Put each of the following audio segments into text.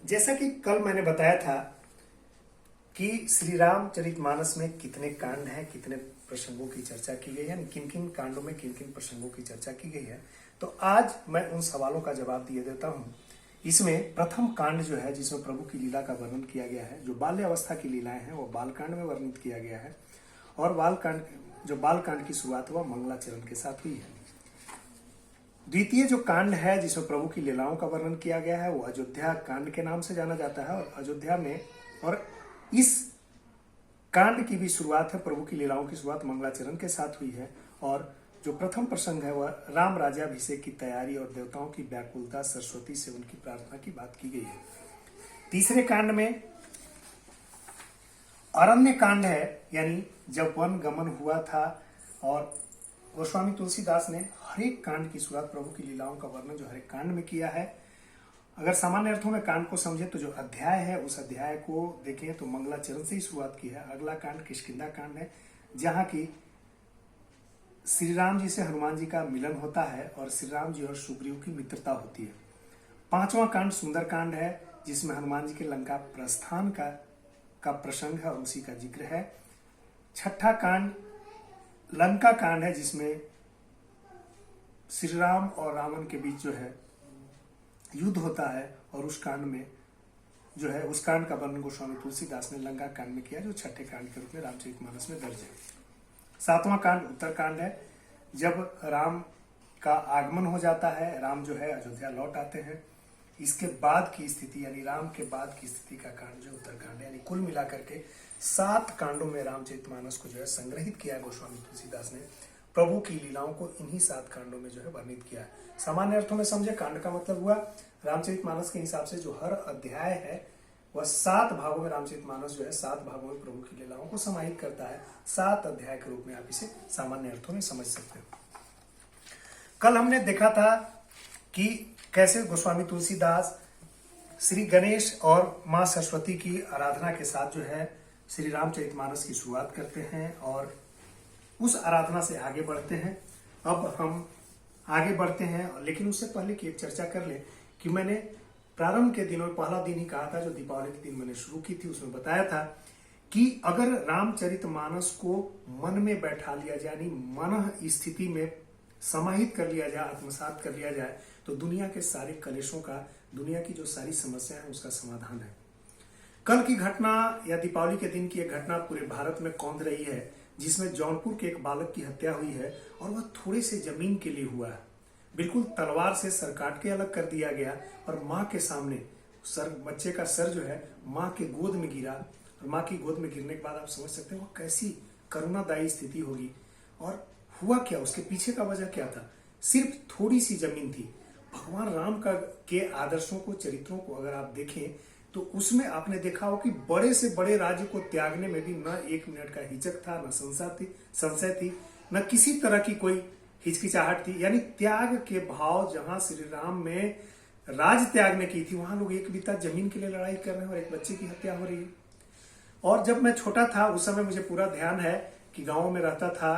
जैसा कि कल मैंने बताया था कि श्री रामचरितमानस में कितने कांड हैं, कितने प्रसंगों की चर्चा की गई है, किन किन कांडों में किन किन प्रसंगों की चर्चा की गई है, तो आज मैं उन सवालों का जवाब दिए देता हूं। इसमें प्रथम कांड जो है जिसमें प्रभु की लीला का वर्णन किया गया है, जो बाल्यावस्था की लीलाएं हैं वो बालकांड में वर्णित किया गया है, और बालकांड की शुरुआत वह मंगलाचरण के साथ हुई है। द्वितीय जो कांड है जिसमें प्रभु की लीलाओं का वर्णन किया गया है वो अयोध्या कांड के नाम से जाना जाता है, और अयोध्या में और इस कांड की भी शुरुआत है, प्रभु की लीलाओं की शुरुआत मंगलाचरण के साथ हुई है। और जो प्रथम प्रसंग है वह राम राज्याभिषेक की तैयारी और देवताओं की व्याकुलता, सरस्वती से उनकी प्रार्थना की बात की गई है। तीसरे कांड में अरण्य कांड है, यानी जब वन गमन हुआ था, और गोस्वामी तुलसीदास ने हर एक कांड की शुरुआत प्रभु की लीलाओं का वर्णन जो हर एक कांड में किया है। अगर सामान्य अर्थों में कांड को समझे तो जो अध्याय है उस अध्याय को देखें तो मंगलाचरण से ही शुरुआत की है। अगला कांड किष्किंधा कांड है, जहां की श्री राम जी से हनुमान जी का मिलन होता है और श्री राम जी और सुग्रीव की मित्रता होती है। पांचवा कांड सुंदर कांड है, जिसमें हनुमान जी के लंका प्रस्थान का प्रसंग है और उसी का जिक्र है। छठा कांड लंका कांड है, जिसमें श्री राम और रावण के बीच जो है युद्ध होता है, और उस कांड में जो है उस कांड का वर्णन गोस्वामी तुलसीदास ने लंका कांड में किया, जो छठे कांड के रूप में रामचरितमानस में दर्ज है। सातवां कांड उत्तर कांड है, जब राम का आगमन हो जाता है, राम जो है अयोध्या लौट आते हैं, इसके बाद की स्थिति यानी राम के बाद की स्थिति का कांड जो उत्तर कांड है। यानी कुल मिलाकर के 7 कांडों में रामचरितमानस को जो है संग्रहित किया है गोस्वामी तुलसीदास ने। प्रभु की लीलाओं को इन्हीं 7 कांडों में जो है वर्णित किया है। सामान्य अर्थों में समझे, कांड का मतलब हुआ रामचरितमानस के हिसाब से जो हर अध्याय है वह 7 भागों में, रामचरितमानस जो है 7 भागों में प्रभु की लीलाओं को समाहित करता है। 7 अध्याय के रूप में आप इसे सामान्य अर्थों में समझ सकते हो। कल हमने देखा था कि कैसे गोस्वामी तुलसीदास श्री गणेश और मां सरस्वती की आराधना के साथ जो है श्री रामचरितमानस की शुरुआत करते हैं और उस आराधना से आगे बढ़ते हैं। अब हम आगे बढ़ते हैं, लेकिन उससे पहले की एक चर्चा कर ले कि मैंने प्रारंभ के दिनों में पहला दिन ही कहा था, जो दीपावली के दिन मैंने शुरू की थी, उसमें बताया था कि अगर रामचरितमानस को मन में बैठा लिया जाए, यानी मन स्थिति में समाहित कर लिया जाए, आत्मसात कर लिया जाए, तो दुनिया के सारे कलेशों का, दुनिया की जो सारी समस्या है उसका समाधान है। कल की घटना या दीपावली के दिन की एक घटना पूरे भारत में कौंध रही है, जिसमें जौनपुर के एक बालक की हत्या हुई है, और वह थोड़े से जमीन के लिए हुआ है। बिल्कुल तलवार से सर काट के अलग कर दिया गया, और माँ के सामने बच्चे का सर जो है माँ के गोद में गिरा, और माँ की गोद में गिरने के बाद आप समझ सकते हैं वो कैसी करुणादायी स्थिति होगी। और हुआ क्या, उसके पीछे का वजह क्या था? सिर्फ थोड़ी सी जमीन थी। भगवान राम के आदर्शों को, चरित्रों को अगर आप देखें तो उसमें आपने देखा हो कि बड़े से बड़े राज्य को त्यागने में भी न 1 मिनट का हिचक था, न संशय थी, न किसी तरह की कोई हिचकिचाहट थी। यानी त्याग के भाव, जहां श्री राम में राज त्यागने की थी, वहां लोग एक बिता जमीन के लिए लड़ाई कर रहे हैं और एक बच्चे की हत्या हो रही है। और जब मैं छोटा था उस समय मुझे पूरा ध्यान है कि गांव में रहता था,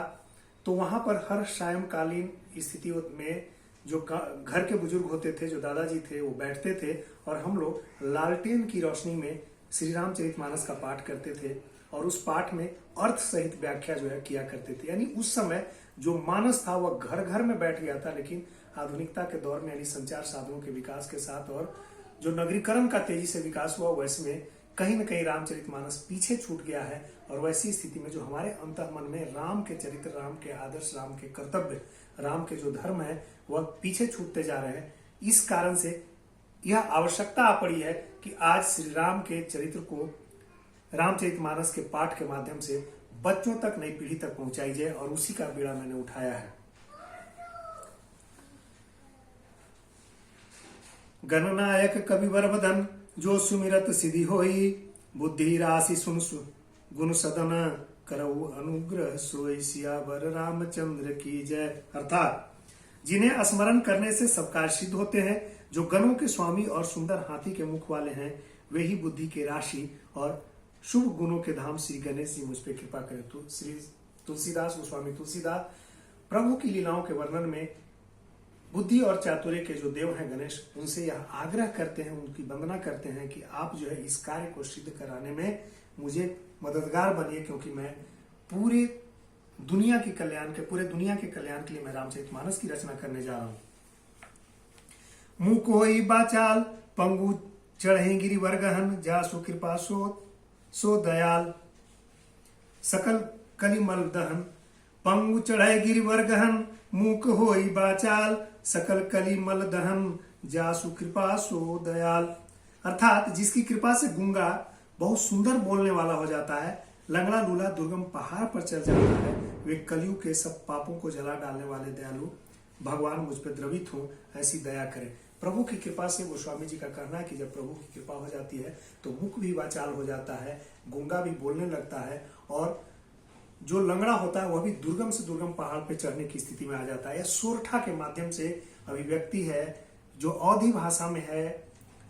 तो वहां पर हर सायंकालीन स्थिति में जो घर के बुजुर्ग होते थे, जो दादाजी थे, वो बैठते थे और हम लोग लालटेन की रोशनी में श्री रामचरितमानस का पाठ करते थे, और उस पाठ में अर्थ सहित व्याख्या जो है किया करते थे। यानी उस समय जो मानस था वह घर घर में बैठ गया था, लेकिन आधुनिकता के दौर में, यानी संचार साधनों के विकास के साथ और जो नगरीकरण का तेजी से विकास हुआ, वैसे में कहीं न कहीं रामचरितमानस पीछे छूट गया है। और वैसी स्थिति में जो हमारे अंतःमन में राम के चरित्र, राम के आदर्श, राम के कर्तव्य, राम के जो धर्म है वह पीछे छूटते जा रहे हैं। इस कारण से यह आवश्यकता आ पड़ी है कि आज श्री राम के चरित्र को रामचरितमानस के पाठ के माध्यम से बच्चों तक, नई पीढ़ी तक पहुंचाई जाए, और उसी का बीड़ा मैंने उठाया है। गणनायक कविवर बदन जो सुमिरत सिद्धि होई, बुद्धि राशि सुन गुण सदन करऊ अनुग्रह सोई, सियावर रामचंद्र की जय। अर्थात जिन्हें स्मरण करने से सब कार्य सिद्ध होते हैं, जो गणों के स्वामी और सुंदर हाथी के मुख वाले हैं, वे ही बुद्धि के राशि और शुभ गुणों के धाम श्री गणेश जी मुझ पर कृपा करें। तो श्री तुलसीदास, गोस्वामी तुलसीदास प्रभु की लीलाओं के वर्णन में बुद्धि और चातुर्य के जो देव हैं गणेश, उनसे यह आग्रह करते हैं, उनकी वंदना करते हैं कि आप जो है इस कार्य को सिद्ध कराने में मुझे मददगार बनिए, क्योंकि मैं पूरे दुनिया के कल्याण के लिए मैं रामचरितमानस की रचना करने जा रहा हूं। मुख होई बाचाल पंगु चढ़े गिरिवर गहन, जासु कृपा सो दयाल सकल कलिमल दहन। पंगु चढ़े गिरिवर गहन, मूक होई बाचाल सकल कलिमल दहन, जासु कृपा सो दयाल। अर्थात जिसकी कृपा से गूंगा बहुत सुंदर बोलने वाला हो जाता है, लंगड़ा लूला दुर्गम पहाड़ पर चल जाता है, वे कलयुग के सब पापों को जला डालने वाले दयालु भगवान मुझ पर द्रवित हो, ऐसी दया करें। प्रभु की कृपा से गोस्वामी जी का कहना है कि जब प्रभु की कृपा हो जाती है तो मुख भी वाचाल हो जाता है, गूंगा भी बोलने लगता है, और जो लंगड़ा होता है वह भी दुर्गम से दुर्गम पहाड़ पे चढ़ने की स्थिति में आ जाता है। यह सोरठा के माध्यम से अभिव्यक्ति है जो अवधी भाषा में है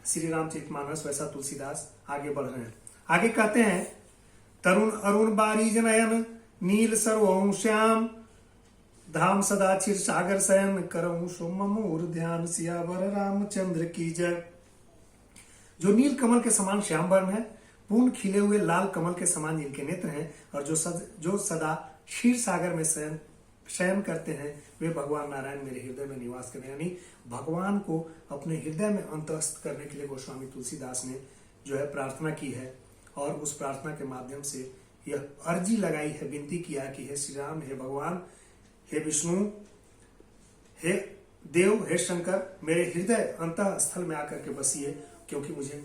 श्री रामचरितमानस। वैसा तुलसीदास आगे बढ़ रहे हैं। आगे कहते हैं, तरुण अरुण बारीज नयन, नील सर्वों श्याम, धाम सदा क्षीर सागर शयन, करऊं सो ममूर ध्यान, सियावर रामचंद्र की जय। जो नील कमल के समान श्याम वर्ण है, पूर्ण खिले हुए लाल कमल के समान जिनके नेत्र हैं, और जो सदा क्षीर सागर में शयन करते हैं, वे भगवान नारायण मेरे हृदय में निवास करें। यानी भगवान को अपने हृदय में अंतस्थ करने के लिए गोस्वामी तुलसीदास ने जो है प्रार्थना की है, और उस प्रार्थना के माध्यम से यह अर्जी लगाई है, विनती किया कि हे श्री राम, हे भगवान, हे विष्णु, हे देव, हे शंकर, मेरे हृदय अंतः स्थल में आकर के बसिए, क्योंकि मुझे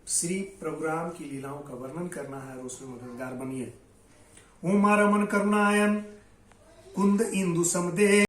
श्री प्रभु राम की लीलाओं का वर्णन करना है और उसमें मददगार बनिए। उमा रमन करुणायन कुंद इंदु समदे